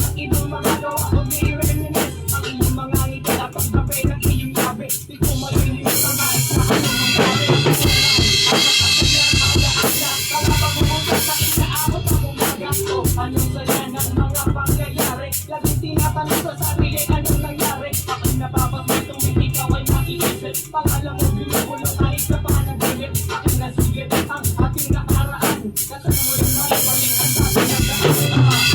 Ang ibang mga gawa ko may reminisce. Ang iyong mga ngiti at ang gabi ng iyong gabi. Di ko malilimutan na sa anong mangyari. Anong saya ng mga pangyayari? Laging tinatanong sa sarili anong nangyari. Ako'y napapasay tuwing ikaw ay makiisip. Pangalan mo binubulong kahit sa panaginip. Aking nasigit ang ating nakaraan. Kasama mo rin maibalik ang sabi ng daan.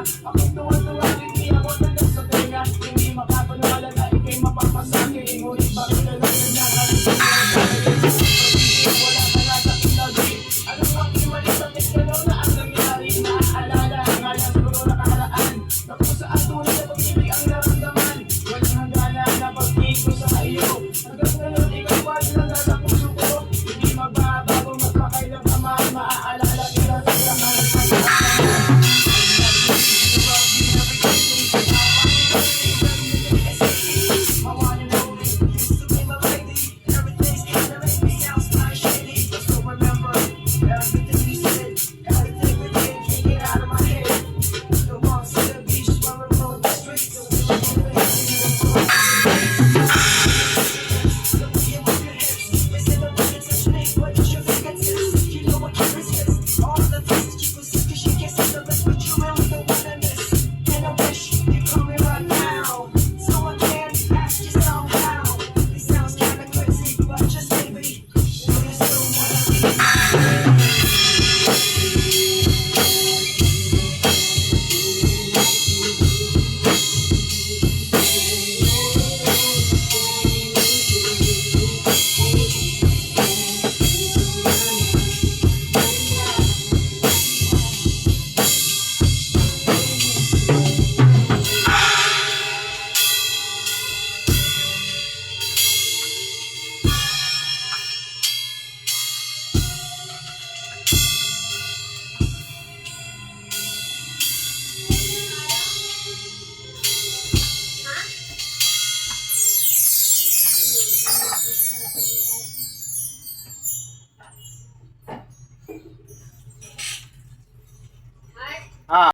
Ako tuwan